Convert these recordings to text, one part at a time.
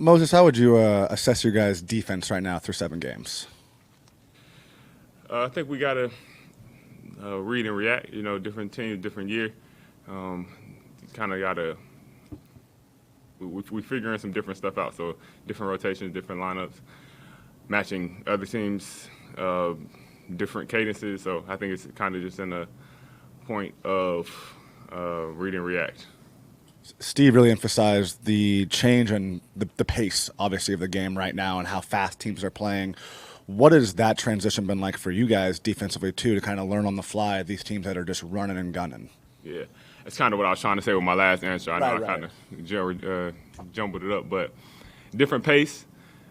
Moses, how would you assess your guys' defense right now through 7 games? I think we got to read and react. Different teams, different year. Kind of got to we figuring some different stuff out. So different rotations, different lineups, matching other teams, different cadences. So I think it's kind of just in a point of read and react. Steve really emphasized the change in the pace, obviously, of the game right now and how fast teams are playing. What has that transition been like for you guys defensively, too, to kind of learn on the fly these teams that are just running and gunning? Yeah, that's kind of what I was trying to say with my last answer. I know Right. I kind of jumbled it up, but different pace.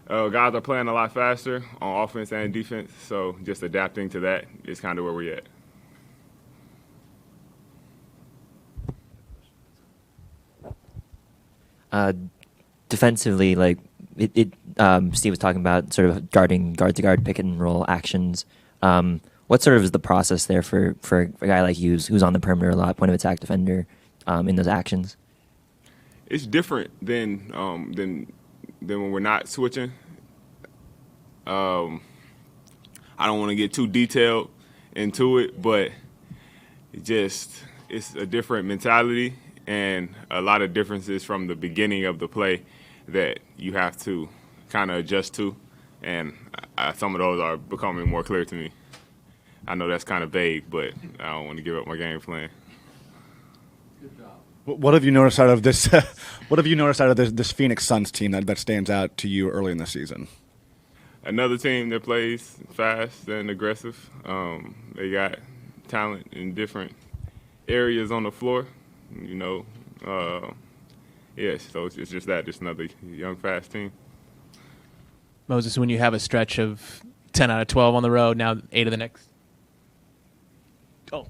Guys are playing a lot faster on offense and defense, so just adapting to that is kind of where we're at. Defensively, like Steve was talking about sort of guarding guard-to-guard pick and roll actions. What sort of is the process there for a guy like you who's on the perimeter a lot, point of attack defender, in those actions? It's different than when we're not switching. I don't want to get too detailed into it, but it's a different mentality and a lot of differences from the beginning of the play that you have to kind of adjust to, and some of those are becoming more clear to me. I know that's kind of vague, but I don't want to give up my game plan. Good job. What have you noticed out of this? What have you noticed out of this Phoenix Suns team that stands out to you early in the season? Another team that plays fast and aggressive. They got talent in different areas on the floor. So it's just another young, fast team. Moses, when you have a stretch of 10 out of 12 on the road, now 8 of the next. Oh.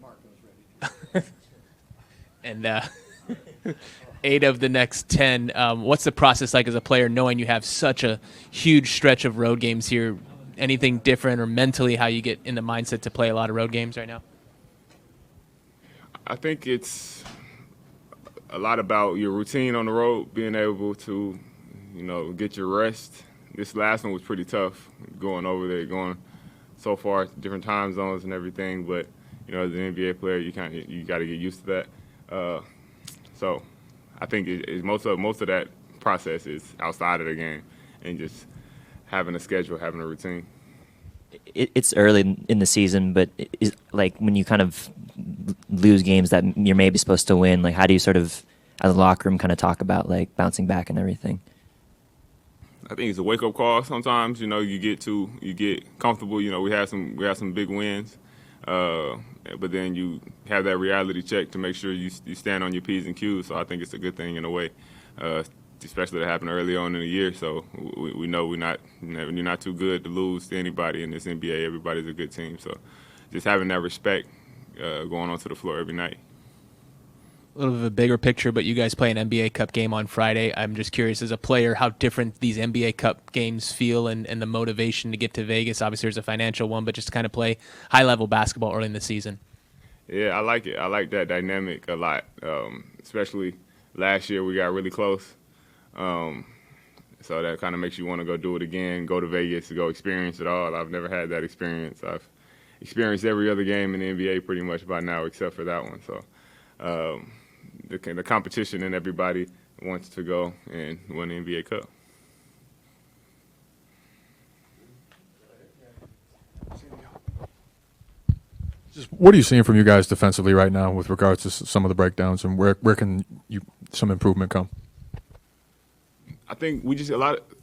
Mark was ready. And 8 of the next 10. What's the process like as a player, knowing you have such a huge stretch of road games here? Anything different, or mentally how you get in the mindset to play a lot of road games right now? I think it's a lot about your routine on the road, being able to, get your rest. This last one was pretty tough, going over there, going so far, different time zones and everything. But as an NBA player, you got to get used to that. So I think most of that process is outside of the game and just having a schedule, having a routine. It's early in the season, but like when you kind of lose games that you're maybe supposed to win, like how do you sort of, as a locker room, kind of talk about like bouncing back and everything? I think it's a wake-up call. Sometimes you get comfortable. We have some big wins, but then you have that reality check to make sure you stand on your P's and Q's. So I think it's a good thing in a way, especially that happened early on in the year. So we know you're not too good to lose to anybody in this NBA. Everybody's a good team. So just having that respect going onto the floor every night. A little bit of a bigger picture, but you guys play an NBA Cup game on Friday. I'm just curious, as a player, how different these NBA Cup games feel and the motivation to get to Vegas. Obviously, there's a financial one, but just to kind of play high-level basketball early in the season. Yeah, I like it. I like that dynamic a lot, especially last year we got really close. So that kind of makes you want to go do it again, go to Vegas, to go experience it all. I've never had that experience. I've experienced every other game in the NBA pretty much by now except for that one. So the competition and everybody wants to go and win the NBA Cup. What are you seeing from you guys defensively right now with regards to some of the breakdowns, and where can some improvement come? I think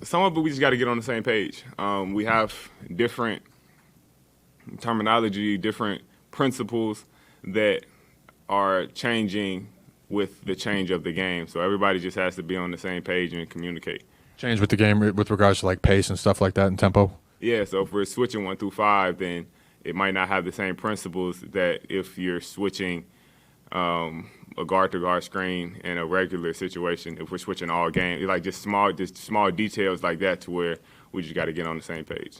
some of it we just got to get on the same page. We have different terminology, different principles that are changing with the change of the game. So everybody just has to be on the same page and communicate. Change with the game with regards to like pace and stuff like that and tempo? Yeah, so if we're switching 1 through 5, then it might not have the same principles that if you're switching a guard-to-guard screen in a regular situation, if we're switching all game, like just small details like that to where we just got to get on the same page.